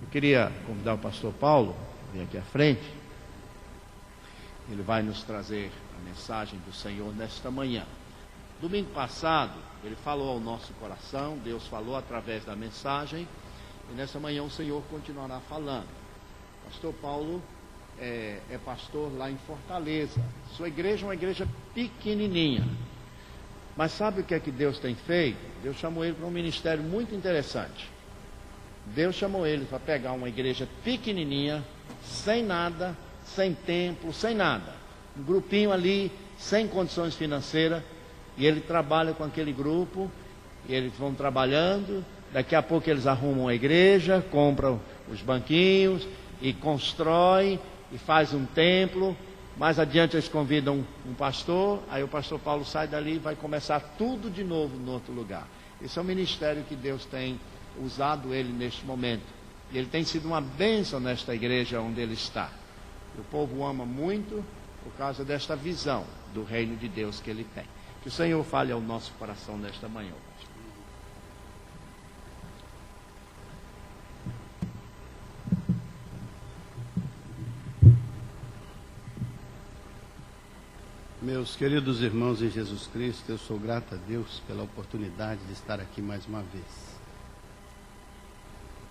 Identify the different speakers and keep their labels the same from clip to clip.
Speaker 1: Eu queria convidar o pastor Paulo a vir aqui à frente. Ele vai nos trazer a mensagem do Senhor nesta manhã. Domingo passado, ele falou ao nosso coração, Deus falou através da mensagem, e nessa manhã o Senhor continuará falando. Pastor Paulo é pastor lá em Fortaleza. Sua igreja é uma igreja pequenininha. Mas sabe o que é que Deus tem feito? Deus chamou ele para um ministério muito interessante. Deus chamou ele para pegar uma igreja pequenininha, sem nada, sem templo, sem nada. Um grupinho ali, sem condições financeiras. E ele trabalha com aquele grupo, e eles vão trabalhando. Daqui a pouco eles arrumam a igreja, compram os banquinhos, e constrói, e faz um templo. Mais adiante eles convidam um pastor, aí o pastor Paulo sai dali e vai começar tudo de novo no outro lugar. Esse é o ministério que Deus tem usado ele neste momento. E ele tem sido uma bênção nesta igreja onde ele está. O povo o ama muito por causa desta visão do reino de Deus que ele tem. Que o Senhor fale ao nosso coração nesta manhã.
Speaker 2: Meus queridos irmãos em Jesus Cristo, eu sou grato a Deus pela oportunidade de estar aqui mais uma vez.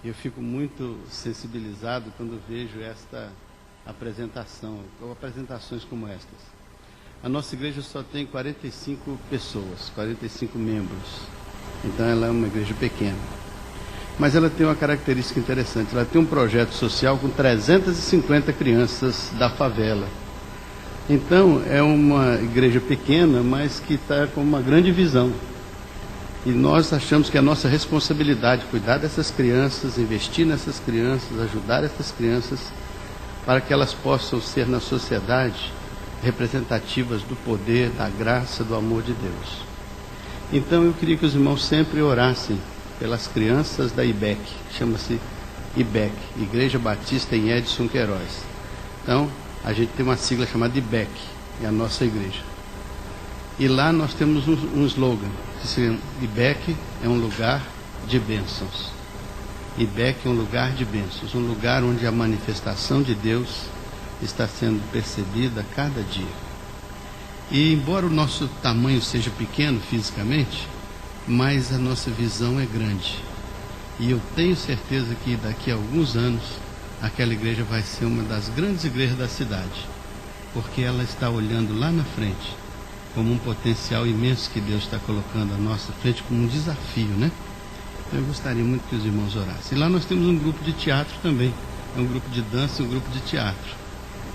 Speaker 2: Eu fico muito sensibilizado quando vejo esta apresentação, ou apresentações como estas. A nossa igreja só tem 45 pessoas, 45 membros. Então ela é uma igreja pequena. Mas ela tem uma característica interessante. Ela tem um projeto social com 350 crianças da favela. Então é uma igreja pequena, mas que está com uma grande visão. E nós achamos que é a nossa responsabilidade cuidar dessas crianças, investir nessas crianças, ajudar essas crianças, para que elas possam ser na sociedade representativas do poder, da graça, do amor de Deus. Então eu queria que os irmãos sempre orassem pelas crianças da IBEC, chama-se IBEC, Igreja Batista em Edson Queiroz. Então a gente tem uma sigla chamada IBEC, é a nossa igreja. E lá nós temos um slogan, que se chama IBEC é um lugar de bênçãos. IBEC é um lugar de bênçãos, um lugar onde a manifestação de Deus está sendo percebida a cada dia. E embora o nosso tamanho seja pequeno fisicamente, mas a nossa visão é grande. E eu tenho certeza que daqui a alguns anos, aquela igreja vai ser uma das grandes igrejas da cidade, porque ela está olhando lá na frente, como um potencial imenso que Deus está colocando à nossa frente, como um desafio, né? Eu gostaria muito que os irmãos orassem. E lá nós temos um grupo de teatro também, é um grupo de dança e um grupo de teatro.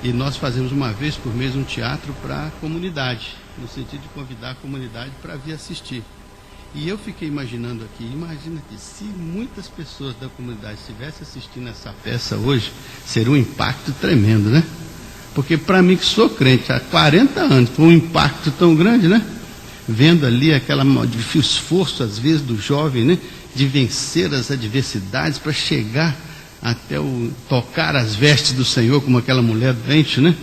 Speaker 2: E nós fazemos uma vez por mês um teatro para a comunidade, no sentido de convidar a comunidade para vir assistir. E eu fiquei imaginando aqui, imagina que se muitas pessoas da comunidade estivessem assistindo essa peça hoje, seria um impacto tremendo, né? Porque para mim que sou crente há 40 anos, foi um impacto tão grande, né? Vendo ali o esforço às vezes do jovem, né? De vencer as adversidades para chegar até tocar as vestes do Senhor, como aquela mulher doente, né?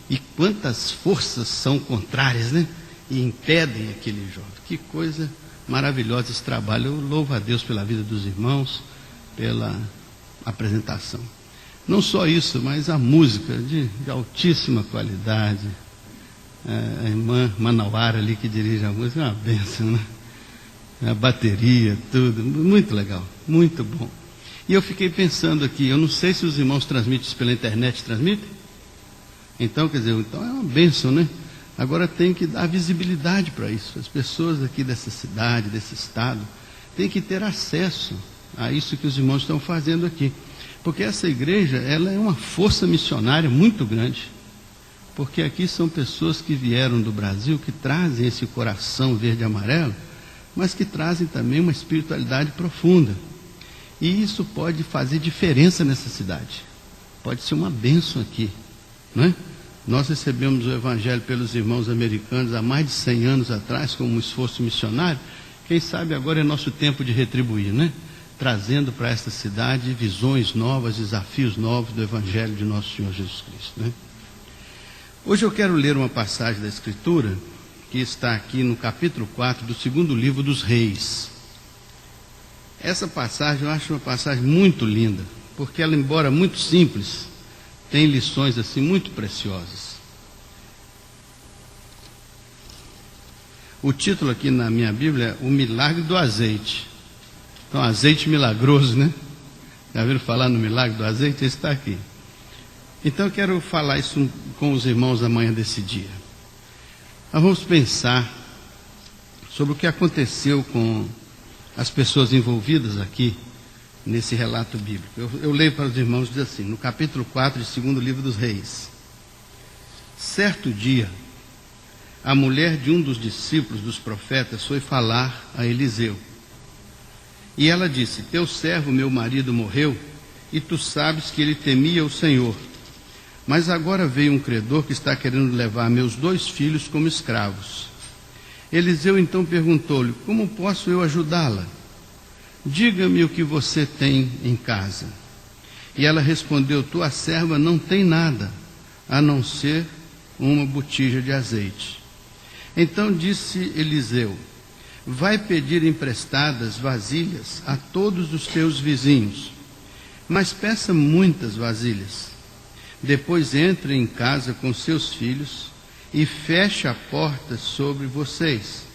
Speaker 2: E quantas forças são contrárias, né? E impedem aquele jovem. Que coisa maravilhosa esse trabalho. Eu louvo a Deus pela vida dos irmãos, pela apresentação. Não só isso, mas a música de altíssima qualidade. A irmã Manauara ali que dirige a música é uma bênção, né? A bateria, tudo, muito legal, muito bom. E eu fiquei pensando aqui, eu não sei se os irmãos transmitem isso pela internet, transmitem? Então, quer dizer, então é uma bênção, né? Agora tem que dar visibilidade para isso. As pessoas aqui dessa cidade, desse estado, têm que ter acesso a isso que os irmãos estão fazendo aqui. Porque essa igreja, ela é uma força missionária muito grande. Porque aqui são pessoas que vieram do Brasil, que trazem esse coração verde e amarelo, mas que trazem também uma espiritualidade profunda. E isso pode fazer diferença nessa cidade. Pode ser uma bênção aqui, não é? Nós recebemos o Evangelho pelos irmãos americanos há mais de 100 anos atrás, como um esforço missionário. Quem sabe agora é nosso tempo de retribuir, né? Trazendo para esta cidade visões novas, desafios novos do Evangelho de nosso Senhor Jesus Cristo, né? Hoje eu quero ler uma passagem da Escritura, que está aqui no capítulo 4 do segundo livro dos Reis. Essa passagem eu acho uma passagem muito linda, porque ela, embora muito simples, tem lições assim muito preciosas. O título aqui na minha Bíblia é O Milagre do Azeite. Então, azeite milagroso, né? Já ouviram falar no milagre do azeite? Esse está aqui. Então, eu quero falar isso com os irmãos amanhã desse dia. Nós vamos pensar sobre o que aconteceu com as pessoas envolvidas aqui nesse relato bíblico. Eu leio para os irmãos, diz assim, no capítulo 4 de 2º livro dos Reis. Certo dia, a mulher de um dos discípulos dos profetas foi falar a Eliseu. E ela disse, teu servo, meu marido, morreu, e tu sabes que ele temia o Senhor. Mas agora veio um credor que está querendo levar meus 2 filhos como escravos. Eliseu então perguntou-lhe, como posso eu ajudá-la? Diga-me o que você tem em casa. E ela respondeu, tua serva não tem nada, a não ser uma botija de azeite. Então disse Eliseu, vai pedir emprestadas vasilhas a todos os teus vizinhos, mas peça muitas vasilhas. Depois entre em casa com seus filhos e feche a porta sobre vocês.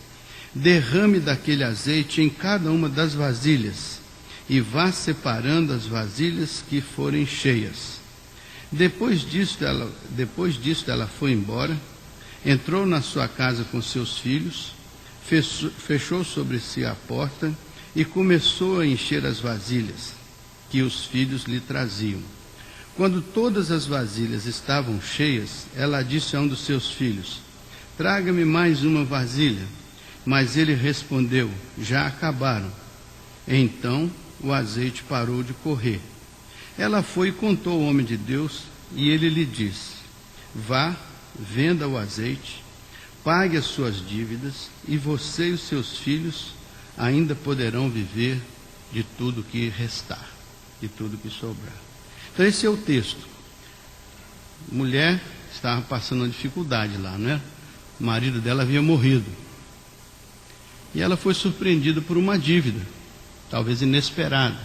Speaker 2: Derrame daquele azeite em cada uma das vasilhas e vá separando as vasilhas que forem cheias. Depois disto ela foi embora, entrou na sua casa com seus filhos, fechou sobre si a porta e começou a encher as vasilhas que os filhos lhe traziam. Quando todas as vasilhas estavam cheias, ela disse a um dos seus filhos, traga-me mais uma vasilha. Mas ele respondeu, já acabaram. Então o azeite parou de correr. Ela foi e contou ao homem de Deus, e ele lhe disse, vá, venda o azeite, pague as suas dívidas, e você e os seus filhos ainda poderão viver de tudo que restar, de tudo que sobrar. Então esse é o texto. Mulher estava passando uma dificuldade lá, não é? O marido dela havia morrido. E ela foi surpreendida por uma dívida, talvez inesperada.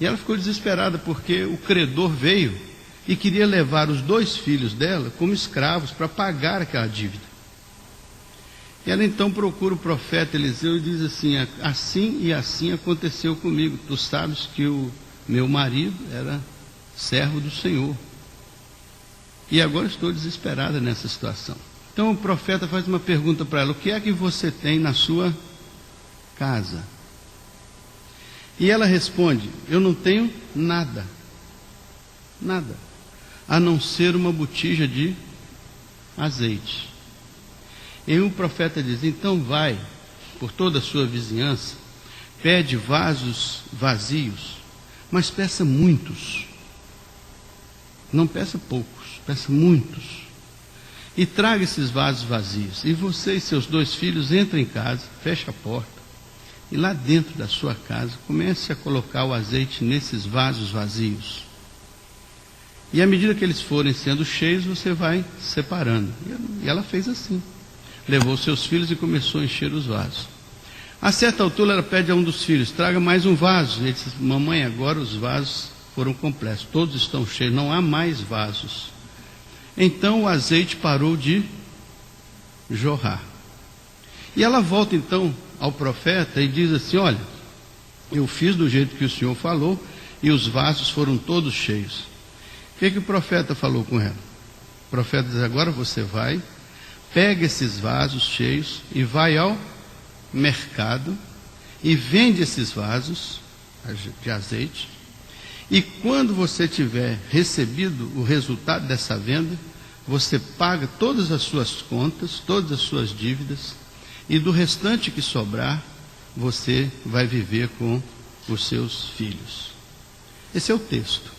Speaker 2: E ela ficou desesperada porque o credor veio e queria levar os 2 filhos dela como escravos para pagar aquela dívida. E ela então procura o profeta Eliseu e diz assim, assim e assim aconteceu comigo. Tu sabes que o meu marido era servo do Senhor. E agora estou desesperada nessa situação. Então o profeta faz uma pergunta para ela, o que é que você tem na sua casa? E ela responde, eu não tenho nada, nada, a não ser uma botija de azeite. E o profeta diz, então vai por toda a sua vizinhança, pede vasos vazios, mas peça muitos. Não peça poucos, peça muitos. E traga esses vasos vazios. E você e seus 2 filhos entrem em casa, feche a porta. E lá dentro da sua casa, comece a colocar o azeite nesses vasos vazios. E à medida que eles forem sendo cheios, você vai separando. E ela fez assim. Levou seus filhos e começou a encher os vasos. A certa altura ela pede a um dos filhos, traga mais um vaso. Ele disse, mamãe, agora os vasos foram completos, todos estão cheios, não há mais vasos. Então o azeite parou de jorrar. E ela volta então ao profeta e diz assim, olha, eu fiz do jeito que o Senhor falou e os vasos foram todos cheios. O que o profeta falou com ela? O profeta diz, agora você vai, pega esses vasos cheios e vai ao mercado e vende esses vasos de azeite. E quando você tiver recebido o resultado dessa venda, você paga todas as suas contas, todas as suas dívidas, e do restante que sobrar, você vai viver com os seus filhos. Esse é o texto.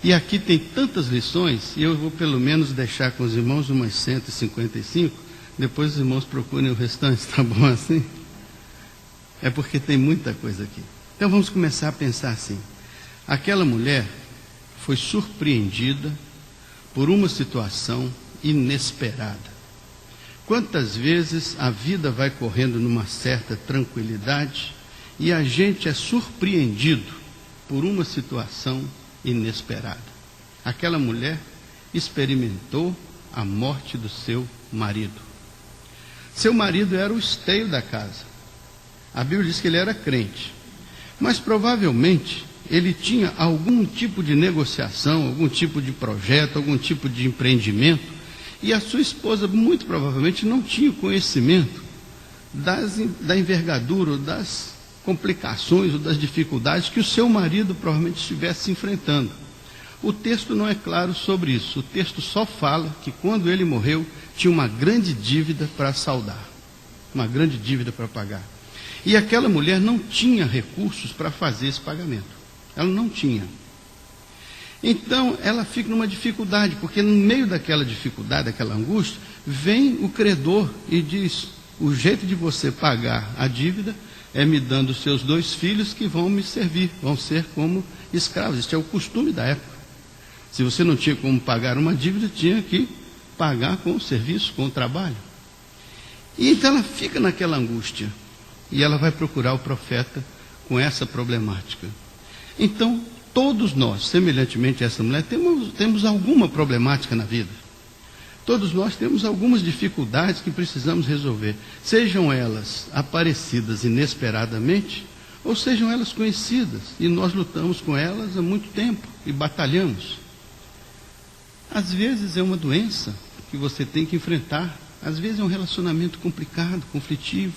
Speaker 2: E aqui tem tantas lições, e eu vou pelo menos deixar com os irmãos umas 155, depois os irmãos procurem o restante, tá bom assim? É porque tem muita coisa aqui. Então vamos começar a pensar assim. Aquela mulher foi surpreendida por uma situação inesperada. Quantas vezes a vida vai correndo numa certa tranquilidade e a gente é surpreendido por uma situação inesperada. Aquela mulher experimentou a morte do seu marido. Seu marido era o esteio da casa. A Bíblia diz que ele era crente, mas provavelmente ele tinha algum tipo de negociação, algum tipo de projeto, algum tipo de empreendimento, e a sua esposa muito provavelmente não tinha conhecimento da envergadura, ou das complicações ou das dificuldades que o seu marido provavelmente estivesse enfrentando. O texto não é claro sobre isso. O texto só fala que quando ele morreu, tinha uma grande dívida para saldar, uma grande dívida para pagar. E aquela mulher não tinha recursos para fazer esse pagamento. Ela não tinha. Então, ela fica numa dificuldade, porque no meio daquela dificuldade, daquela angústia, vem o credor e diz: o jeito de você pagar a dívida é me dando os seus 2 filhos que vão me servir, vão ser como escravos. Este é o costume da época. Se você não tinha como pagar uma dívida, tinha que pagar com o serviço, com o trabalho. E então ela fica naquela angústia, e ela vai procurar o profeta com essa problemática. Então, todos nós, semelhantemente a essa mulher, temos alguma problemática na vida. Todos nós temos algumas dificuldades que precisamos resolver, sejam elas aparecidas inesperadamente, ou sejam elas conhecidas, e nós lutamos com elas há muito tempo e batalhamos. Às vezes é uma doença que você tem que enfrentar, às vezes é um relacionamento complicado, conflitivo,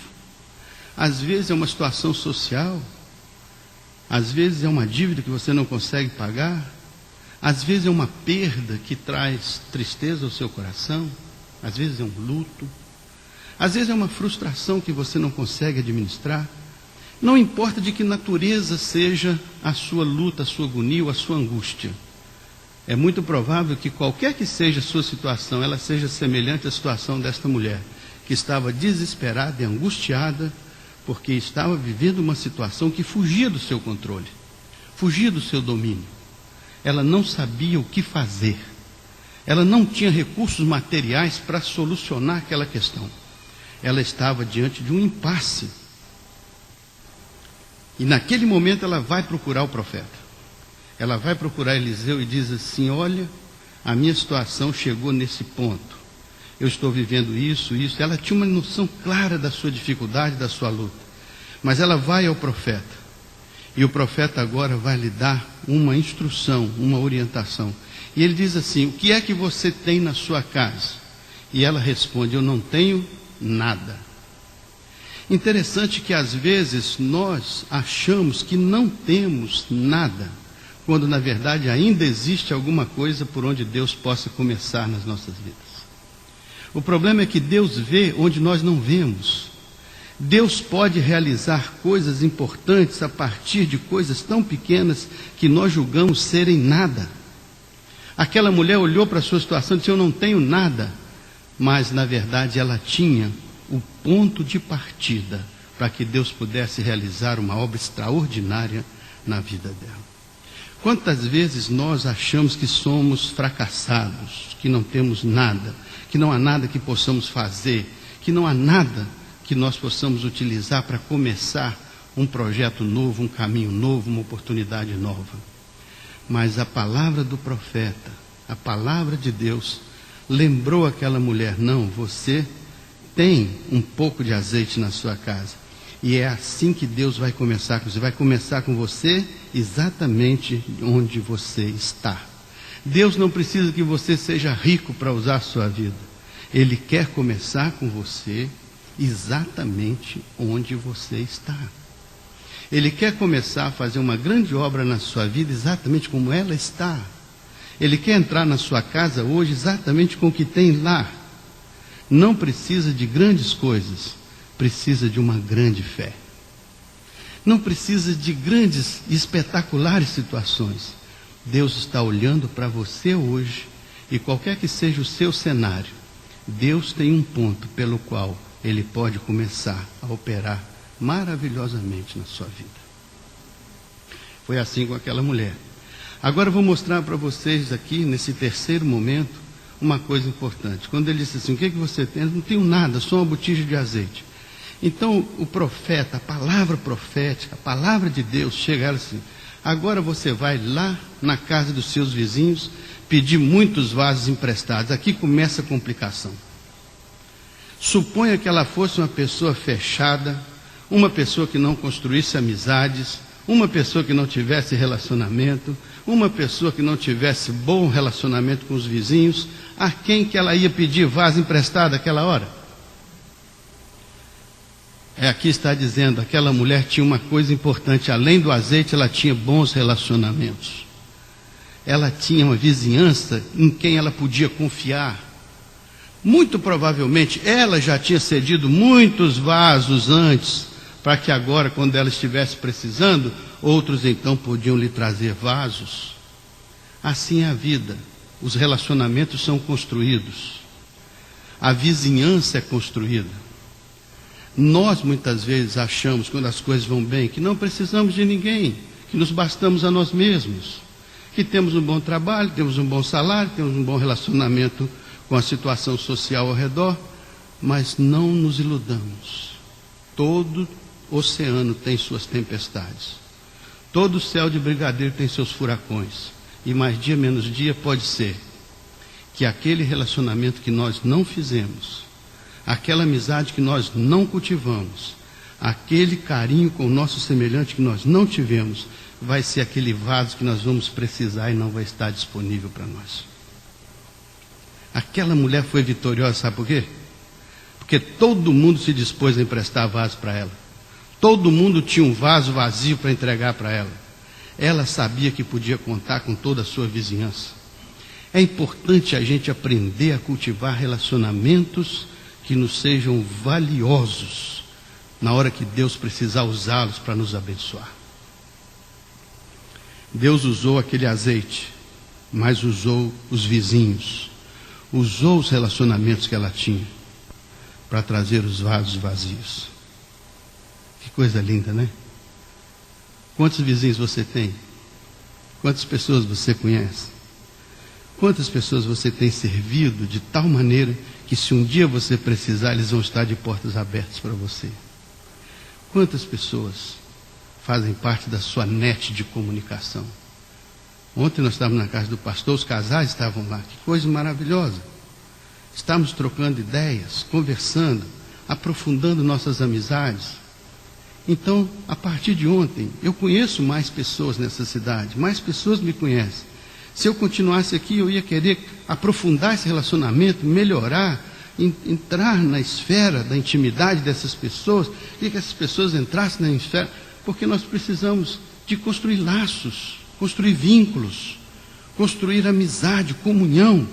Speaker 2: às vezes é uma situação social, às vezes é uma dívida que você não consegue pagar, às vezes é uma perda que traz tristeza ao seu coração, às vezes é um luto, às vezes é uma frustração que você não consegue administrar. Não importa de que natureza seja a sua luta, a sua agonia ou a sua angústia. É muito provável que qualquer que seja a sua situação, ela seja semelhante à situação desta mulher, que estava desesperada e angustiada, porque estava vivendo uma situação que fugia do seu controle, fugia do seu domínio. Ela não sabia o que fazer. Ela não tinha recursos materiais para solucionar aquela questão. Ela estava diante de um impasse. E naquele momento ela vai procurar o profeta. Ela vai procurar Eliseu e diz assim: olha, a minha situação chegou nesse ponto. Eu estou vivendo isso. Ela tinha uma noção clara da sua dificuldade, da sua luta. Mas ela vai ao profeta. E o profeta agora vai lhe dar uma instrução, uma orientação. E ele diz assim: o que é que você tem na sua casa? E ela responde: eu não tenho nada. Interessante que às vezes nós achamos que não temos nada, quando na verdade ainda existe alguma coisa por onde Deus possa começar nas nossas vidas. O problema é que Deus vê onde nós não vemos. Deus pode realizar coisas importantes a partir de coisas tão pequenas que nós julgamos serem nada. Aquela mulher olhou para a sua situação e disse: eu não tenho nada. Mas na verdade ela tinha o ponto de partida para que Deus pudesse realizar uma obra extraordinária na vida dela. Quantas vezes nós achamos que somos fracassados, que não temos nada, que não há nada que possamos fazer, que não há nada que nós possamos utilizar para começar um projeto novo, um caminho novo, uma oportunidade nova. Mas a palavra do profeta, a palavra de Deus, lembrou aquela mulher: não, você tem um pouco de azeite na sua casa. E é assim que Deus vai começar com você. Vai começar com você exatamente onde você está. Deus não precisa que você seja rico para usar a sua vida. Ele quer começar com você exatamente onde você está. Ele quer começar a fazer uma grande obra na sua vida exatamente como ela está. Ele quer entrar na sua casa hoje exatamente com o que tem lá. Não precisa de grandes coisas, precisa de uma grande fé. Não precisa de grandes e espetaculares situações. Deus está olhando para você hoje, e qualquer que seja o seu cenário, Deus tem um ponto pelo qual Ele pode começar a operar maravilhosamente na sua vida. Foi assim com aquela mulher. Agora eu vou mostrar para vocês aqui, nesse terceiro momento, uma coisa importante. Quando ele disse assim: o que é que você tem? Eu não tenho nada, só uma botija de azeite. Então o profeta, a palavra profética, a palavra de Deus chega a ela assim: Agora você vai lá na casa dos seus vizinhos pedir muitos vasos emprestados. Aqui começa a complicação. Suponha que ela fosse uma pessoa fechada, uma pessoa que não construísse amizades, uma pessoa que não tivesse relacionamento, uma pessoa que não tivesse bom relacionamento com os vizinhos. A quem que ela ia pedir vaso emprestado naquela hora? Aqui está dizendo, aquela mulher tinha uma coisa importante, além do azeite, ela tinha bons relacionamentos. Ela tinha uma vizinhança em quem ela podia confiar. Muito provavelmente, ela já tinha cedido muitos vasos antes, para que agora, quando ela estivesse precisando, outros então podiam lhe trazer vasos. Assim é a vida. Os relacionamentos são construídos. A vizinhança é construída. Nós muitas vezes achamos, quando as coisas vão bem, que não precisamos de ninguém, que nos bastamos a nós mesmos, que temos um bom trabalho, temos um bom salário, temos um bom relacionamento com a situação social ao redor, mas não nos iludamos. Todo oceano tem suas tempestades, todo céu de brigadeiro tem seus furacões, e mais dia menos dia pode ser que aquele relacionamento que nós não fizemos, aquela amizade que nós não cultivamos, aquele carinho com o nosso semelhante que nós não tivemos, vai ser aquele vaso que nós vamos precisar e não vai estar disponível para nós. Aquela mulher foi vitoriosa, sabe por quê? Porque todo mundo se dispôs a emprestar vaso para ela. Todo mundo tinha um vaso vazio para entregar para ela. Ela sabia que podia contar com toda a sua vizinhança. É importante a gente aprender a cultivar relacionamentos que nos sejam valiosos na hora que Deus precisar usá-los para nos abençoar. Deus usou aquele azeite, mas usou os vizinhos, usou os relacionamentos que ela tinha para trazer os vasos vazios. Que coisa linda, né? Quantos vizinhos você tem? Quantas pessoas você conhece? Quantas pessoas você tem servido de tal maneira que se um dia você precisar, eles vão estar de portas abertas para você? Quantas pessoas fazem parte da sua net de comunicação? Ontem nós estávamos na casa do pastor, os casais estavam lá, que coisa maravilhosa. Estávamos trocando ideias, conversando, aprofundando nossas amizades. Então, a partir de ontem, eu conheço mais pessoas nessa cidade, mais pessoas me conhecem. Se eu continuasse aqui, eu ia querer aprofundar esse relacionamento, melhorar, entrar na esfera da intimidade dessas pessoas, e que essas pessoas entrassem na esfera, porque nós precisamos de construir laços, construir vínculos, construir amizade, comunhão,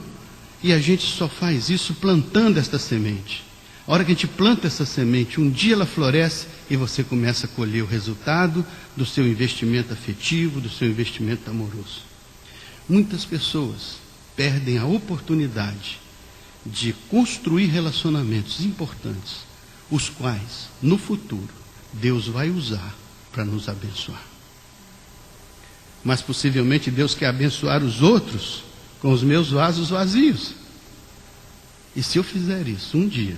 Speaker 2: e a gente só faz isso plantando esta semente. A hora que a gente planta essa semente, um dia ela floresce e você começa a colher o resultado do seu investimento afetivo, do seu investimento amoroso. Muitas pessoas perdem a oportunidade de construir relacionamentos importantes, os quais, no futuro, Deus vai usar para nos abençoar. Mas possivelmente Deus quer abençoar os outros com os meus vasos vazios. E se eu fizer isso um dia,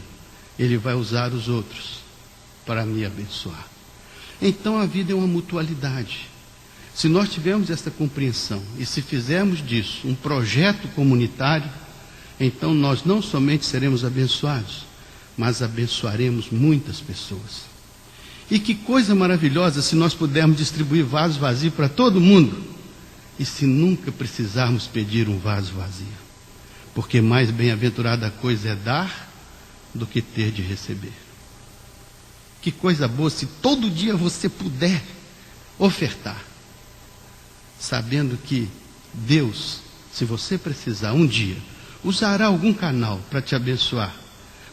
Speaker 2: Ele vai usar os outros para me abençoar. Então a vida é uma mutualidade. Se nós tivermos essa compreensão e se fizermos disso um projeto comunitário, então nós não somente seremos abençoados, mas abençoaremos muitas pessoas. E que coisa maravilhosa se nós pudermos distribuir vasos vazios para todo mundo, e se nunca precisarmos pedir um vaso vazio. Porque mais bem-aventurada coisa é dar do que ter de receber. Que coisa boa se todo dia você puder ofertar, sabendo que Deus, se você precisar um dia, usará algum canal para te abençoar,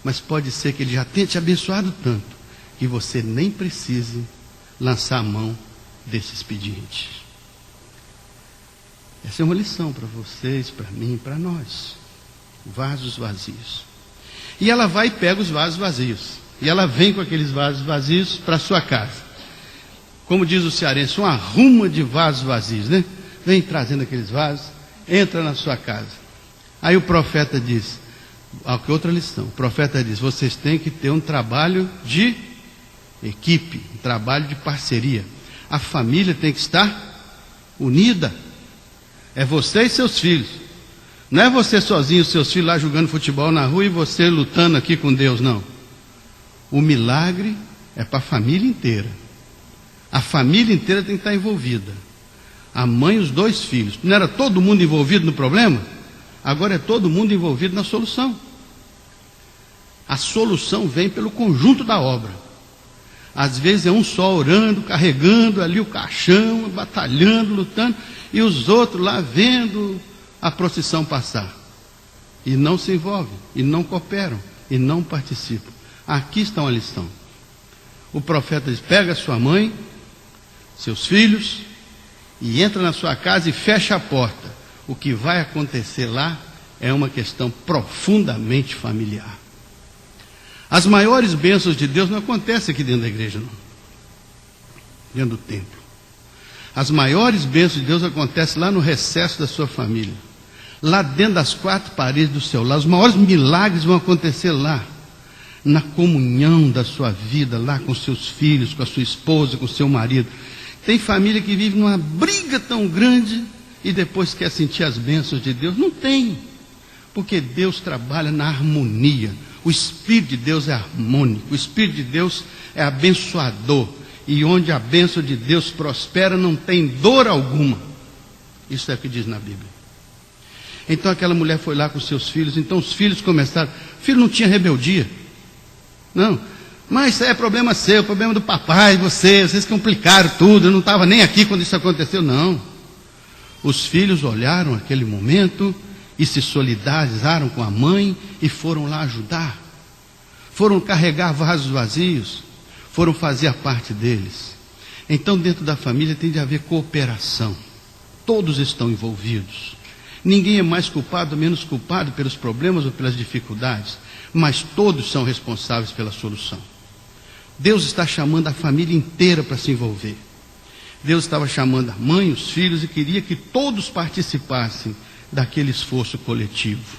Speaker 2: mas pode ser que Ele já tenha te abençoado tanto que você nem precise lançar a mão desse expediente. Essa é uma lição para vocês, para mim, para nós. Vasos vazios. E ela vai e pega os vasos vazios. E ela vem com aqueles vasos vazios para a sua casa. Como diz o cearense, uma ruma de vasos vazios, né? Vem trazendo aqueles vasos, entra na sua casa. Aí o profeta diz, outra lição, o profeta diz, vocês têm que ter um trabalho de equipe, um trabalho de parceria. A família tem que estar unida. É você e seus filhos. Não é você sozinho e seus filhos lá jogando futebol na rua e você lutando aqui com Deus, não. O milagre é para a família inteira. A família inteira tem que estar envolvida. A mãe e os 2 filhos. Não era todo mundo envolvido no problema? Agora é todo mundo envolvido na solução. A solução vem pelo conjunto da obra. Às vezes é um só orando, carregando ali o caixão, batalhando, lutando, e os outros lá vendo a procissão passar. E não se envolvem, e não cooperam, e não participam. Aqui está uma lição. O profeta diz: pega sua mãe, seus filhos, e entra na sua casa e fecha a porta. O que vai acontecer lá é uma questão profundamente familiar. As maiores bênçãos de Deus não acontecem aqui dentro da igreja, não. Dentro do templo. As maiores bênçãos de Deus acontecem lá no recesso da sua família. Lá dentro das 4 paredes do seu lar. Os maiores milagres vão acontecer lá. Na comunhão da sua vida, lá com seus filhos, com a sua esposa, com o seu marido. Tem família que vive numa briga tão grande e depois quer sentir as bênçãos de Deus. Não tem. Porque Deus trabalha na harmonia. O Espírito de Deus é harmônico. O Espírito de Deus é abençoador. E onde a bênção de Deus prospera, não tem dor alguma. Isso é o que diz na Bíblia. Então aquela mulher foi lá com seus filhos. Então os filhos começaram. O filho não tinha rebeldia. Não. Mas isso é problema seu, problema do papai, vocês complicaram tudo. Eu não estava nem aqui quando isso aconteceu. Não. Os filhos olharam aquele momento e se solidarizaram com a mãe e foram lá ajudar. Foram carregar vasos vazios. Foram fazer a parte deles. Então dentro da família tem de haver cooperação. Todos estão envolvidos. Ninguém é mais culpado ou menos culpado pelos problemas ou pelas dificuldades. Mas todos são responsáveis pela solução. Deus está chamando a família inteira para se envolver. Deus estava chamando a mãe, os filhos e queria que todos participassem daquele esforço coletivo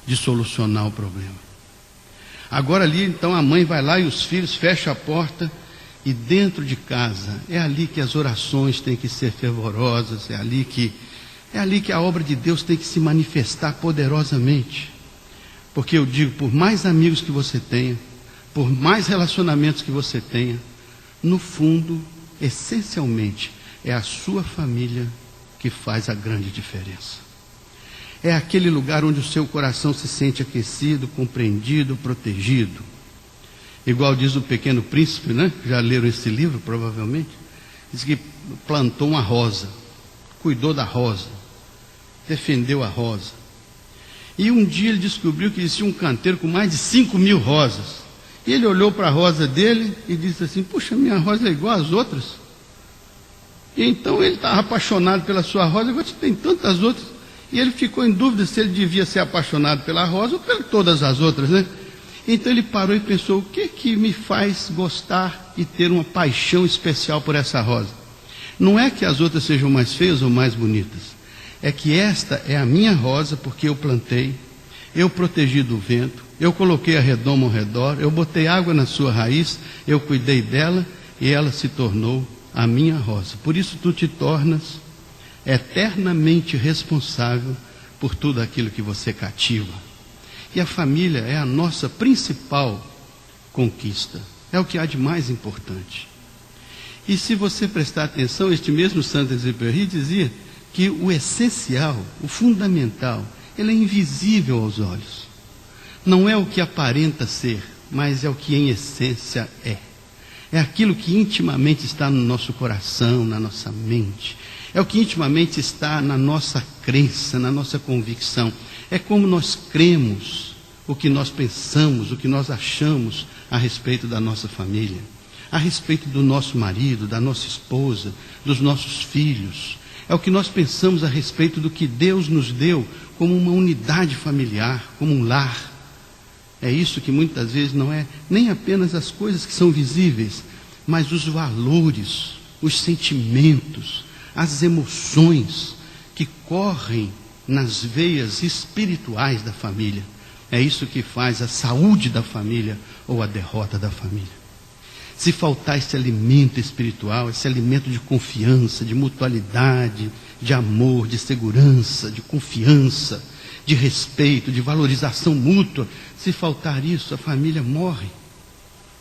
Speaker 2: de solucionar o problema. Agora ali então a mãe vai lá e os filhos fecham a porta e dentro de casa é ali que as orações têm que ser fervorosas, é ali que a obra de Deus tem que se manifestar poderosamente. Porque eu digo, por mais amigos que você tenha, por mais relacionamentos que você tenha, no fundo, essencialmente, é a sua família que faz a grande diferença. É aquele lugar onde o seu coração se sente aquecido, compreendido, protegido. Igual diz o Pequeno Príncipe, né? Já leram esse livro, provavelmente. Diz que plantou uma rosa, cuidou da rosa, defendeu a rosa. E um dia ele descobriu que existia um canteiro com mais de 5.000 rosas. E ele olhou para a rosa dele e disse assim: puxa, minha rosa é igual às outras. E então ele estava apaixonado pela sua rosa, agora tem tantas outras. E ele ficou em dúvida se ele devia ser apaixonado pela rosa ou por todas as outras, né? Então ele parou e pensou: o que me faz gostar e ter uma paixão especial por essa rosa? Não é que as outras sejam mais feias ou mais bonitas. É que esta é a minha rosa porque eu plantei, eu protegi do vento, eu coloquei a redoma ao redor, eu botei água na sua raiz, eu cuidei dela e ela se tornou a minha rosa. Por isso tu te tornas eternamente responsável por tudo aquilo que você cativa. E a família é a nossa principal conquista, é o que há de mais importante. E se você prestar atenção, este mesmo Saint-Exupéry dizia que o essencial, o fundamental, ele é invisível aos olhos. Não é o que aparenta ser, mas é o que em essência é. É aquilo que intimamente está no nosso coração, na nossa mente. É o que intimamente está na nossa crença, na nossa convicção. É como nós cremos, o que nós pensamos, o que nós achamos a respeito da nossa família, a respeito do nosso marido, da nossa esposa, dos nossos filhos. É o que nós pensamos a respeito do que Deus nos deu como uma unidade familiar, como um lar. É isso que muitas vezes não é nem apenas as coisas que são visíveis, mas os valores, os sentimentos, as emoções que correm nas veias espirituais da família. É isso que faz a saúde da família ou a derrota da família. se faltar esse alimento espiritual, esse alimento de confiança, de mutualidade, de amor, de segurança, de confiança, de respeito, de valorização mútua, se faltar isso, a família morre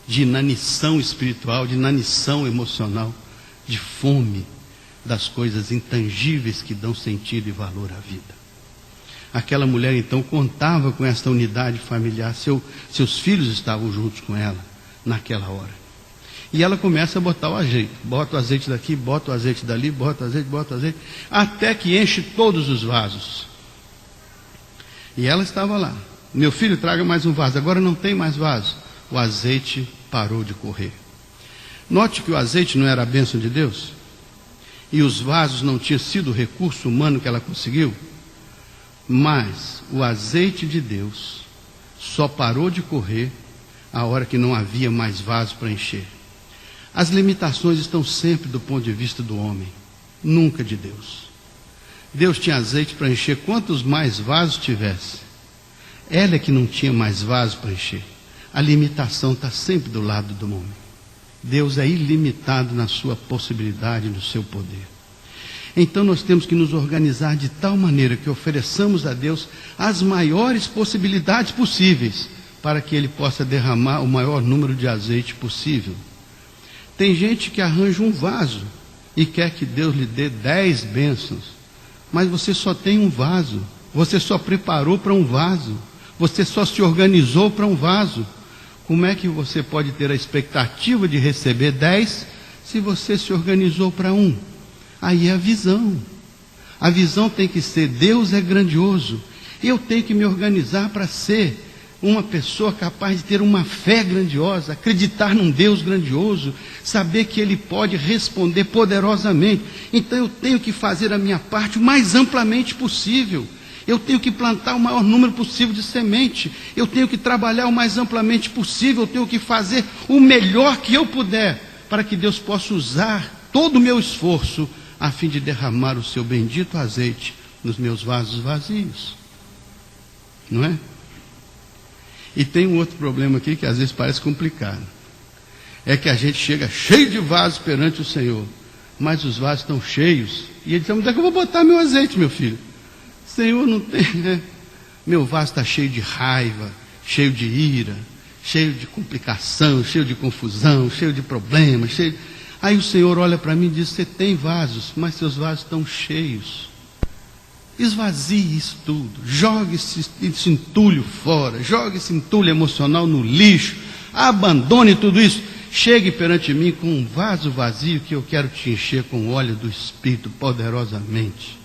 Speaker 2: de inanição espiritual, de inanição emocional, de fome das coisas intangíveis que dão sentido e valor à vida. Aquela mulher então contava com esta unidade familiar, seus filhos estavam juntos com ela naquela hora. E ela começa a botar o azeite, bota o azeite daqui, bota o azeite dali, bota o azeite, até que enche todos os vasos. E ela estava lá, meu filho, traga mais um vaso, agora não tem mais vaso. O azeite parou de correr. Note que o azeite não era a bênção de Deus, e os vasos não tinham sido o recurso humano que ela conseguiu, mas o azeite de Deus só parou de correr a hora que não havia mais vaso para encher. As limitações estão sempre do ponto de vista do homem, nunca de Deus. Deus tinha azeite para encher quantos mais vasos tivesse. Ela é que não tinha mais vasos para encher. A limitação está sempre do lado do homem. Deus é ilimitado na sua possibilidade, no seu poder. Então nós temos que nos organizar de tal maneira que ofereçamos a Deus as maiores possibilidades possíveis para que Ele possa derramar o maior número de azeite possível. Tem gente que arranja um vaso e quer que Deus lhe dê 10 bênçãos, mas você só tem um vaso, você só preparou para um vaso, você só se organizou para um vaso. Como é que você pode ter a expectativa de receber 10 se você se organizou para um? Aí é a visão. A visão tem que ser: Deus é grandioso. Eu tenho que me organizar para ser uma pessoa capaz de ter uma fé grandiosa, acreditar num Deus grandioso, saber que Ele pode responder poderosamente. Então eu tenho que fazer a minha parte o mais amplamente possível. Eu tenho que plantar o maior número possível de semente. Eu tenho que trabalhar o mais amplamente possível. Eu tenho que fazer o melhor que eu puder para que Deus possa usar todo o meu esforço a fim de derramar o seu bendito azeite nos meus vasos vazios. Não é? E tem um outro problema aqui que às vezes parece complicado. É que a gente chega cheio de vasos perante o Senhor, mas os vasos estão cheios. E ele diz: onde é que eu vou botar meu azeite, meu filho? Senhor, não tem, né? Meu vaso está cheio de raiva, cheio de ira, cheio de complicação, cheio de confusão, cheio de problemas, cheio... Aí o Senhor olha para mim e diz: você tem vasos, mas seus vasos estão cheios. Esvazie isso tudo, jogue esse entulho fora, jogue esse entulho emocional no lixo, abandone tudo isso. Chegue perante mim com um vaso vazio que eu quero te encher com o óleo do Espírito poderosamente.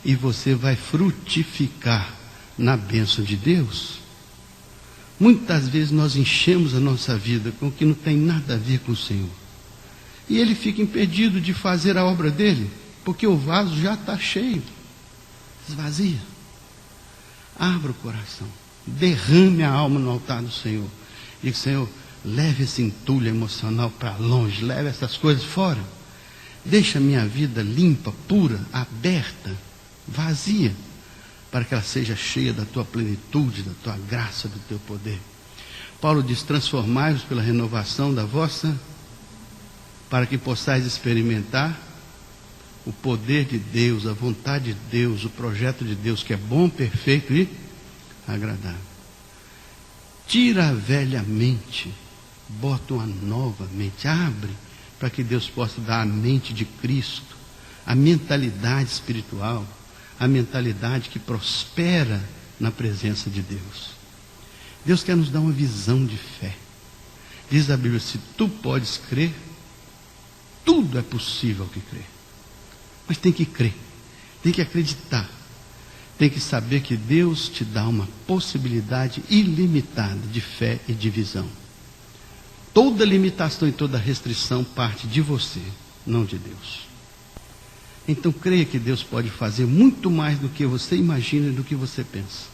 Speaker 2: E você vai frutificar na bênção de Deus. Muitas vezes nós enchemos a nossa vida com o que não tem nada a ver com o Senhor. E Ele fica impedido de fazer a obra dele, porque o vaso já está cheio. Esvazia. Abra o coração. Derrame a alma no altar do Senhor. Diga: Senhor, leve esse entulho emocional para longe, leve essas coisas fora. Deixa a minha vida limpa, pura, aberta, vazia, para que ela seja cheia da tua plenitude, da tua graça, do teu poder. Paulo diz: transformai-vos pela renovação da vossa, para que possais experimentar o poder de Deus, a vontade de Deus, o projeto de Deus, que é bom, perfeito e agradável. Tira a velha mente, bota uma nova mente, abre para que Deus possa dar a mente de Cristo, a mentalidade espiritual, a mentalidade que prospera na presença de Deus. Deus quer nos dar uma visão de fé. Diz a Bíblia: se tu podes crer, tudo é possível que crer. Mas tem que crer, tem que acreditar, tem que saber que Deus te dá uma possibilidade ilimitada de fé e de visão. Toda limitação e toda restrição parte de você, não de Deus. Então creia que Deus pode fazer muito mais do que você imagina e do que você pensa.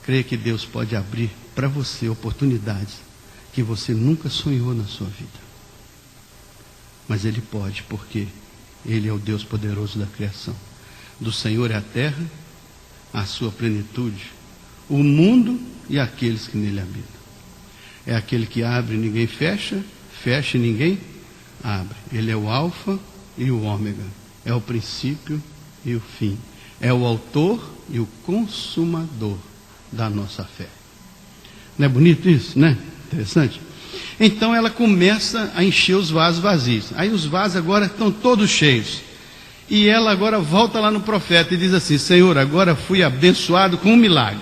Speaker 2: Creia que Deus pode abrir para você oportunidades que você nunca sonhou na sua vida. Mas Ele pode, porque Ele é o Deus poderoso da criação. Do Senhor é a terra, a sua plenitude, o mundo e aqueles que nele habitam. É aquele que abre e ninguém fecha, fecha e ninguém abre. Ele é o alfa e o ômega, é o princípio e o fim, é o autor e o consumador da nossa fé. Não é bonito isso, né? Interessante. Então ela começa a encher os vasos vazios. Aí os vasos agora estão todos cheios. E ela agora volta lá no profeta e diz assim: Senhor, agora fui abençoado com um milagre.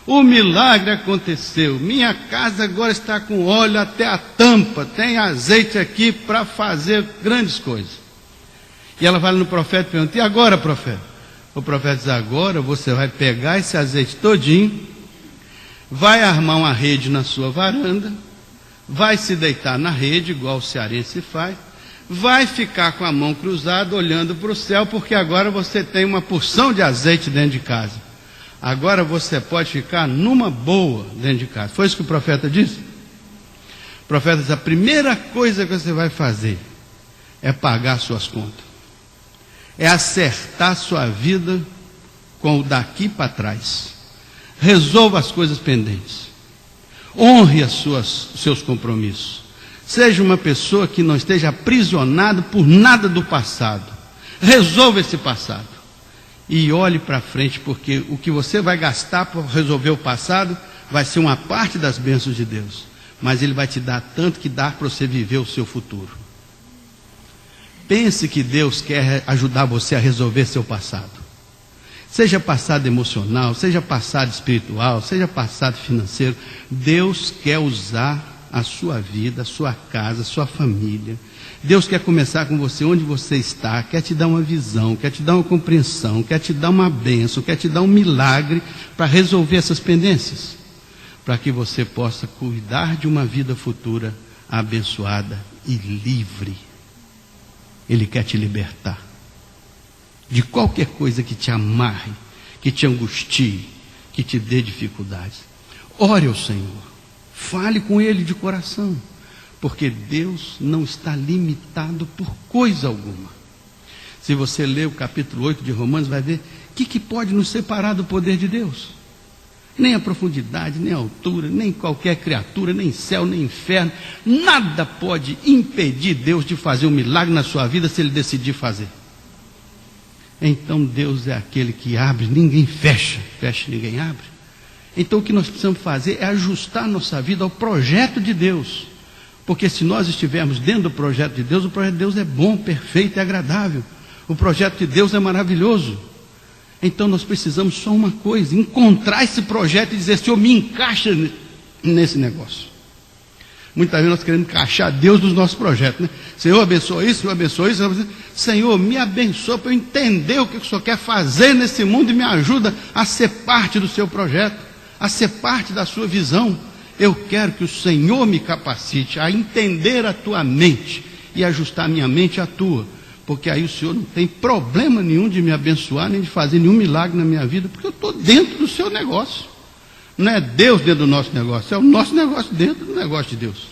Speaker 2: O milagre aconteceu. Minha casa agora está com óleo até a tampa. Tem azeite aqui para fazer grandes coisas. E ela vai no profeta e pergunta: e agora, profeta? O profeta diz: agora você vai pegar esse azeite todinho, vai armar uma rede na sua varanda, vai se deitar na rede, igual o cearense faz, vai ficar com a mão cruzada olhando para o céu, porque agora você tem uma porção de azeite dentro de casa. Agora você pode ficar numa boa dentro de casa. Foi isso que o profeta disse? O profeta diz: a primeira coisa que você vai fazer é pagar suas contas, é acertar sua vida com o daqui para trás. Resolva as coisas pendentes, honre os seus compromissos. Seja uma pessoa que não esteja aprisionada por nada do passado. Resolva esse passado e olhe para frente, porque o que você vai gastar para resolver o passado vai ser uma parte das bênçãos de Deus, mas Ele vai te dar tanto que dá para você viver o seu futuro. Pense que Deus quer ajudar você a resolver seu passado. Seja passado emocional, seja passado espiritual, seja passado financeiro. Deus quer usar a sua vida, a sua casa, a sua família. Deus quer começar com você onde você está, quer te dar uma visão, quer te dar uma compreensão, quer te dar uma bênção, quer te dar um milagre para resolver essas pendências, para que você possa cuidar de uma vida futura abençoada e livre. Ele quer te libertar de qualquer coisa que te amarre, que te angustie, que te dê dificuldades. Ore ao Senhor, fale com Ele de coração, porque Deus não está limitado por coisa alguma. Se você ler o capítulo 8 de Romanos, vai ver o que pode nos separar do poder de Deus. Nem a profundidade, nem a altura, nem qualquer criatura, nem céu, nem inferno. Nada pode impedir Deus de fazer um milagre na sua vida se Ele decidir fazer. Então Deus é aquele que abre, ninguém fecha, fecha, ninguém abre. Então o que nós precisamos fazer é ajustar nossa vida ao projeto de Deus. Porque se nós estivermos dentro do projeto de Deus, o projeto de Deus é bom, perfeito e agradável. O projeto de Deus é maravilhoso. Então nós precisamos só uma coisa: encontrar esse projeto e dizer: Senhor, me encaixa nesse negócio. Muitas vezes nós queremos encaixar Deus nos nossos projetos, né? Senhor, abençoa isso, Senhor, abençoa isso. Senhor, me abençoa para eu entender o que o Senhor quer fazer nesse mundo e me ajuda a ser parte do seu projeto, a ser parte da sua visão. Eu quero que o Senhor me capacite a entender a tua mente e ajustar a minha mente à tua, porque aí o Senhor não tem problema nenhum de me abençoar, nem de fazer nenhum milagre na minha vida, porque eu estou dentro do seu negócio. Não é Deus dentro do nosso negócio, é o nosso negócio dentro do negócio de Deus.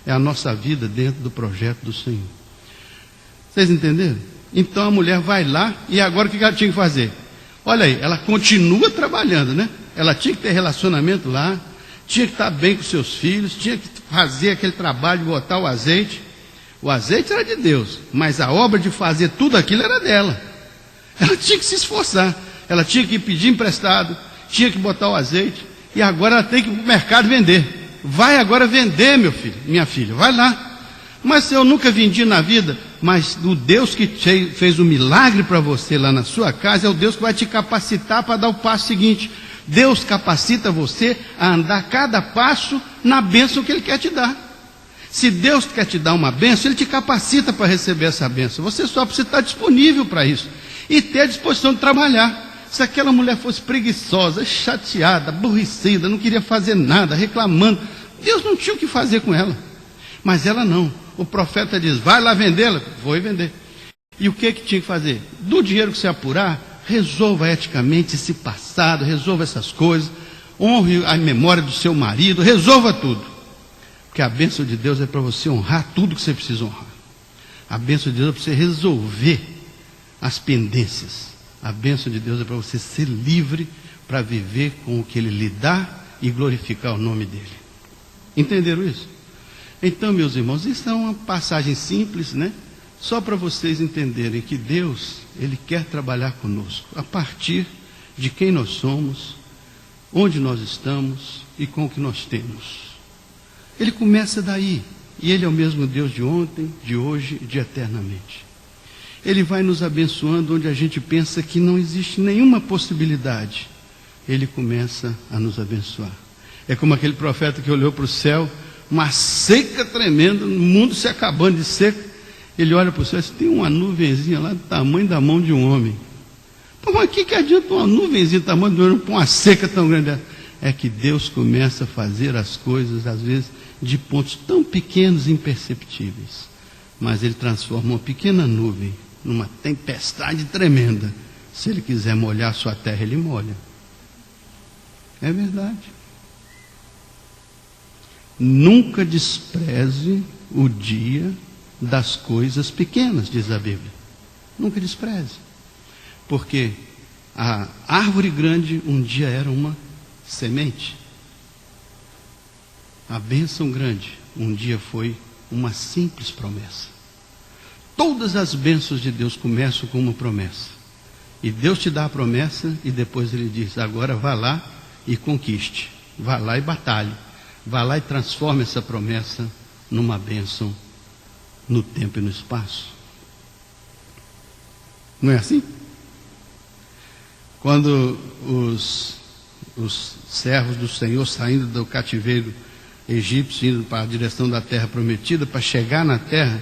Speaker 2: É a nossa vida dentro do projeto do Senhor. Vocês entenderam? Então a mulher vai lá, e agora o que ela tinha que fazer? Olha aí, ela continua trabalhando, né? Ela tinha que ter relacionamento lá, tinha que estar bem com seus filhos, tinha que fazer aquele trabalho de botar o azeite. O azeite era de Deus, mas a obra de fazer tudo aquilo era dela. Ela tinha que se esforçar, ela tinha que pedir emprestado, tinha que botar o azeite, e agora ela tem que ir para o mercado vender. Vai agora vender, meu filho, minha filha, vai lá. Mas eu nunca vendi na vida. Mas o Deus que fez o milagre para você lá na sua casa é o Deus que vai te capacitar para dar o passo seguinte. Deus capacita você a andar cada passo na bênção que Ele quer te dar. Se Deus quer te dar uma bênção, Ele te capacita para receber essa bênção. Você só precisa estar disponível para isso e ter a disposição de trabalhar. Se aquela mulher fosse preguiçosa, chateada, aborrecida, não queria fazer nada, reclamando, Deus não tinha o que fazer com ela. Mas ela não. O profeta diz: vai lá vendê-la. Vou vender. E o que tinha que fazer? Do dinheiro que você apurar, resolva eticamente esse passado, resolva essas coisas, honre a memória do seu marido, resolva tudo. Porque a bênção de Deus é para você honrar tudo que você precisa honrar. A bênção de Deus é para você resolver as pendências. A bênção de Deus é para você ser livre para viver com o que Ele lhe dá e glorificar o nome dEle. Entenderam isso? Então, meus irmãos, isso é uma passagem simples, né? Só para vocês entenderem que Deus, Ele quer trabalhar conosco, a partir de quem nós somos, onde nós estamos e com o que nós temos. Ele começa daí, e Ele é o mesmo Deus de ontem, de hoje e de eternamente. Ele vai nos abençoando onde a gente pensa que não existe nenhuma possibilidade. Ele começa a nos abençoar. É como aquele profeta que olhou para o céu, uma seca tremenda, o mundo se acabando de seca. Ele olha para o céu e diz, tem uma nuvenzinha lá do tamanho da mão de um homem. Pô, mas o que adianta uma nuvenzinha do tamanho de um homem para uma seca tão grande? É que Deus começa a fazer as coisas, às vezes, de pontos tão pequenos e imperceptíveis. Mas Ele transforma uma pequena nuvem numa tempestade tremenda. Se Ele quiser molhar a sua terra, Ele molha. É verdade. Nunca despreze o dia das coisas pequenas, diz a Bíblia. Nunca despreze. Porque a árvore grande um dia era uma semente. A bênção grande um dia foi uma simples promessa. Todas as bênçãos de Deus começam com uma promessa. E Deus te dá a promessa e depois Ele diz, agora vá lá e conquiste. Vá lá e batalhe. Vá lá e transforme essa promessa numa bênção no tempo e no espaço. Não é assim? Quando os servos do Senhor saindo do cativeiro egípcio, indo para a direção da terra prometida, para chegar na terra,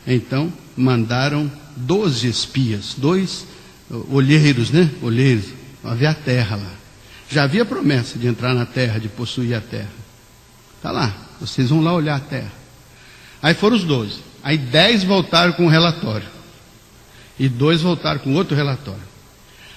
Speaker 2: então mandaram 12 espias, 2 olheiros, né? Olheiros, havia a terra lá. Já havia promessa de entrar na terra, de possuir a terra. Está lá, vocês vão lá olhar a terra. Aí foram os 12. Aí 10 voltaram com um relatório. E 2 voltaram com outro relatório.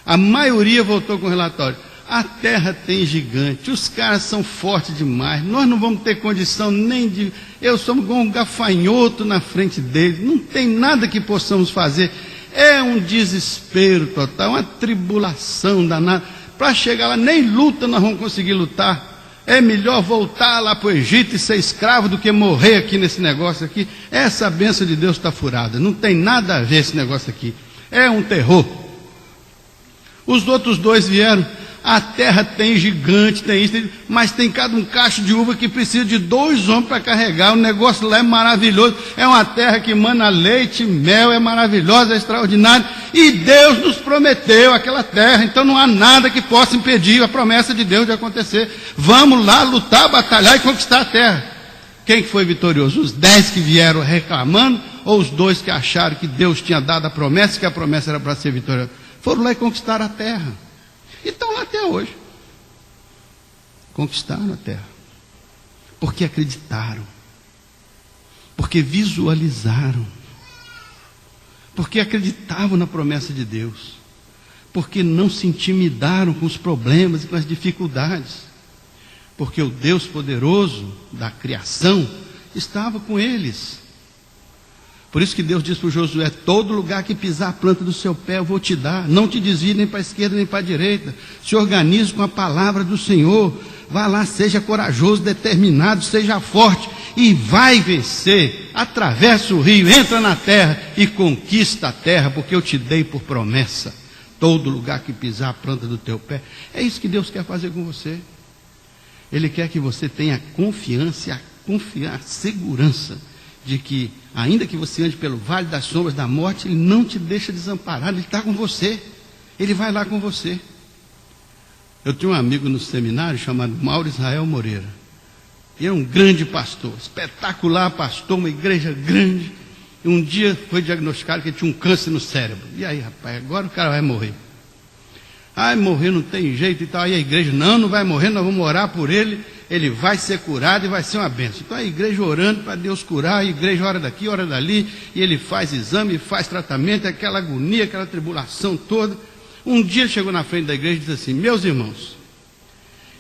Speaker 2: A maioria voltou com o relatório. A terra tem gigante, os caras são fortes demais, nós não vamos ter condição nem de... Eu sou um gafanhoto na frente deles, não tem nada que possamos fazer. É um desespero total, uma tribulação danada. Para chegar lá, nem luta nós vamos conseguir lutar. É melhor voltar lá para o Egito e ser escravo do que morrer aqui nesse negócio aqui. Essa bênção de Deus está furada, não tem nada a ver esse negócio aqui. É um terror. Os outros 2 vieram. A terra tem gigante, tem isso, mas tem cada um cacho de uva que precisa de 2 homens para carregar. O negócio lá é maravilhoso. É uma terra que emana leite, mel, é maravilhosa, é extraordinária. E Deus nos prometeu aquela terra, então não há nada que possa impedir a promessa de Deus de acontecer. Vamos lá lutar, batalhar e conquistar a terra. Quem foi vitorioso? Os 10 que vieram reclamando ou os 2 que acharam que Deus tinha dado a promessa, que a promessa era para ser vitoriosa? Foram lá e conquistaram a terra. E estão lá até hoje. Conquistaram a terra. Porque acreditaram. Porque visualizaram. Porque acreditavam na promessa de Deus. Porque não se intimidaram com os problemas e com as dificuldades. Porque o Deus poderoso da criação estava com eles. Por isso que Deus diz para o Josué, todo lugar que pisar a planta do seu pé eu vou te dar, não te desvie nem para a esquerda nem para a direita, se organize com a palavra do Senhor, vá lá, seja corajoso, determinado, seja forte, e vai vencer, atravessa o rio, entra na terra e conquista a terra, porque eu te dei por promessa, todo lugar que pisar a planta do teu pé. É isso que Deus quer fazer com você. Ele quer que você tenha confiança, a segurança de que, ainda que você ande pelo vale das sombras da morte, Ele não te deixa desamparado, Ele está com você, Ele vai lá com você. Eu tinha um amigo no seminário chamado Mauro Israel Moreira, ele é um grande pastor, espetacular pastor, uma igreja grande, e um dia foi diagnosticado que ele tinha um câncer no cérebro. E aí, rapaz, agora o cara vai morrer. Ai, morrer não tem jeito e tal. Aí a igreja, não vai morrer, nós vamos orar por ele, ele vai ser curado e vai ser uma bênção. Então a igreja orando para Deus curar, a igreja ora daqui, ora dali, e ele faz exame, faz tratamento, aquela agonia, aquela tribulação toda. Um dia ele chegou na frente da igreja e disse assim: meus irmãos,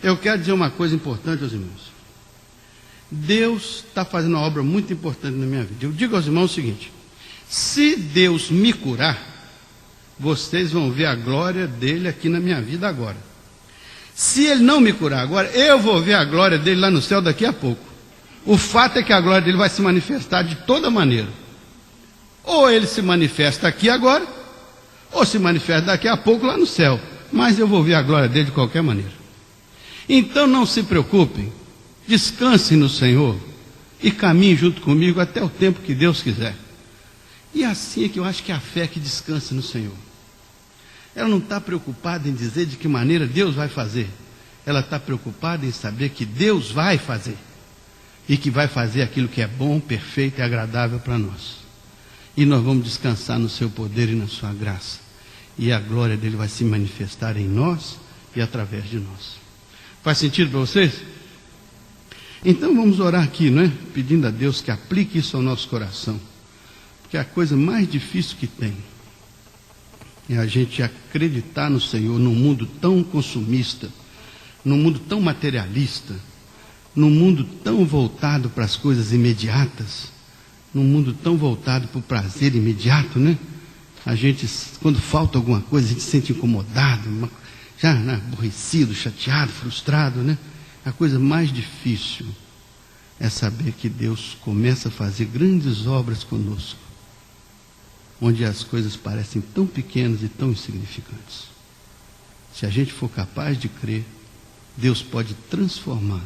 Speaker 2: eu quero dizer uma coisa importante aos irmãos. Deus está fazendo uma obra muito importante na minha vida. Eu digo aos irmãos o seguinte: se Deus me curar, vocês vão ver a glória dele aqui na minha vida agora. Se ele não me curar agora, eu vou ver a glória dele lá no céu daqui a pouco. O fato é que a glória dele vai se manifestar de toda maneira. Ou ele se manifesta aqui agora, ou se manifesta daqui a pouco lá no céu. Mas eu vou ver a glória dele de qualquer maneira. Então não se preocupem, descansem no Senhor e caminhem junto comigo até o tempo que Deus quiser. E assim é que eu acho que é a fé que descansa no Senhor. Ela não está preocupada em dizer de que maneira Deus vai fazer. Ela está preocupada em saber que Deus vai fazer. E que vai fazer aquilo que é bom, perfeito e agradável para nós. E nós vamos descansar no seu poder e na sua graça. E a glória dele vai se manifestar em nós e através de nós. Faz sentido para vocês? Então vamos orar aqui, não é? Pedindo a Deus que aplique isso ao nosso coração. Porque a coisa mais difícil que tem é a gente acreditar no Senhor num mundo tão consumista, num mundo tão materialista, num mundo tão voltado para as coisas imediatas, num mundo tão voltado para o prazer imediato, né? A gente, quando falta alguma coisa, a gente se sente incomodado, já aborrecido, chateado, frustrado, né? A coisa mais difícil é saber que Deus começa a fazer grandes obras conosco, onde as coisas parecem tão pequenas e tão insignificantes. Se a gente for capaz de crer, Deus pode transformar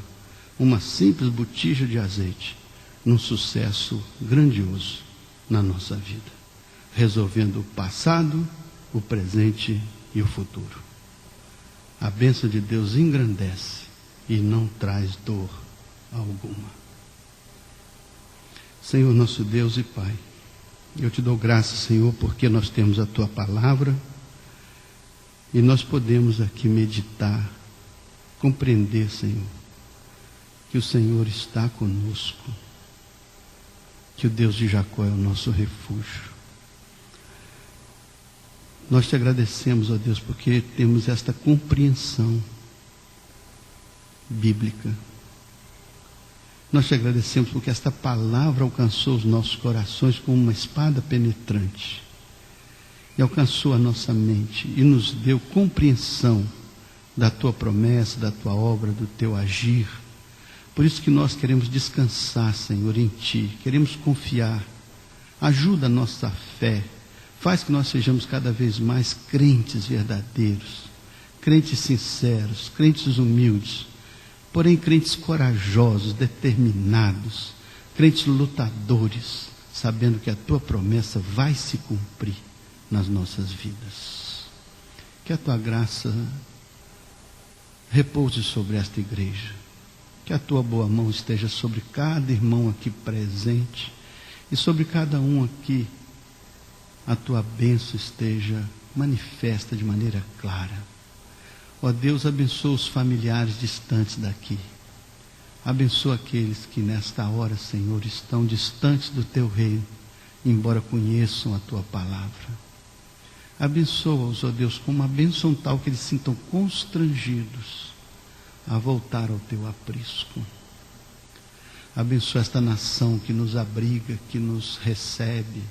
Speaker 2: uma simples botija de azeite num sucesso grandioso na nossa vida, resolvendo o passado, o presente e o futuro. A bênção de Deus engrandece e não traz dor alguma. Senhor nosso Deus e Pai, eu te dou graças, Senhor, porque nós temos a Tua palavra e nós podemos aqui meditar, compreender, Senhor, que o Senhor está conosco, que o Deus de Jacó é o nosso refúgio. Nós te agradecemos, ó Deus, porque temos esta compreensão bíblica. Nós te agradecemos porque esta palavra alcançou os nossos corações como uma espada penetrante e alcançou a nossa mente e nos deu compreensão da tua promessa, da tua obra, do teu agir. Por isso que nós queremos descansar, Senhor, em ti, queremos confiar. Ajuda a nossa fé, faz que nós sejamos cada vez mais crentes verdadeiros, crentes sinceros, crentes humildes, porém crentes corajosos, determinados, crentes lutadores, sabendo que a tua promessa vai se cumprir nas nossas vidas. Que a tua graça repouse sobre esta igreja, que a tua boa mão esteja sobre cada irmão aqui presente e sobre cada um aqui, a tua bênção esteja manifesta de maneira clara. Ó Deus, abençoa os familiares distantes daqui. Abençoa aqueles que nesta hora, Senhor, estão distantes do teu reino, embora conheçam a tua palavra. Abençoa-os, ó Deus, com uma bênção tal que eles se sintam constrangidos a voltar ao teu aprisco. Abençoa esta nação que nos abriga, que nos recebe.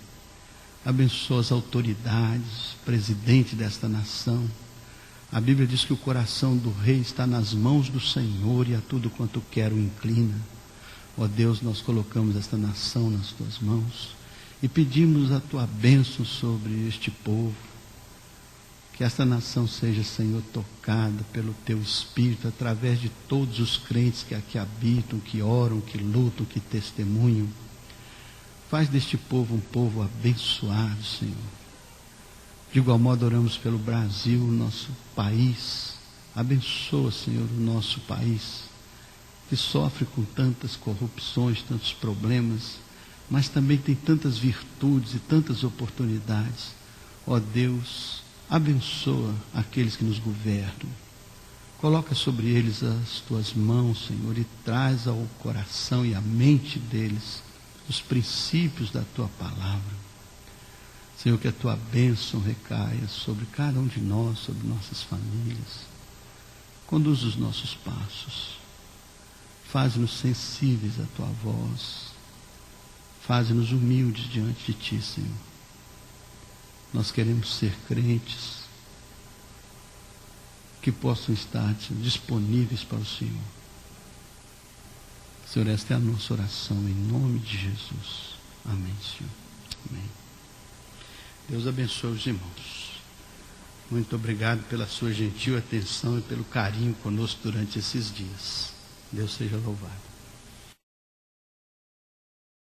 Speaker 2: Abençoa as autoridades, presidente desta nação. A Bíblia diz que o coração do rei está nas mãos do Senhor e a tudo quanto quer o inclina. Ó Deus, nós colocamos esta nação nas tuas mãos e pedimos a tua bênção sobre este povo. Que esta nação seja, Senhor, tocada pelo teu Espírito através de todos os crentes que aqui habitam, que oram, que lutam, que testemunham. Faz deste povo um povo abençoado, Senhor. De igual modo oramos pelo Brasil, nosso país. Abençoa, Senhor, o nosso país, que sofre com tantas corrupções, tantos problemas, mas também tem tantas virtudes e tantas oportunidades. Ó Deus, abençoa aqueles que nos governam. Coloca sobre eles as tuas mãos, Senhor, e traz ao coração e à mente deles os princípios da tua palavra. Senhor, que a tua bênção recaia sobre cada um de nós, sobre nossas famílias. Conduz os nossos passos. Faz-nos sensíveis à tua voz. Faz-nos humildes diante de ti, Senhor. Nós queremos ser crentes que possam estar disponíveis para o Senhor. Senhor, esta é a nossa oração, em nome de Jesus. Amém, Senhor. Amém. Deus abençoe os irmãos. Muito obrigado pela sua gentil atenção e pelo carinho conosco durante esses dias. Deus seja louvado.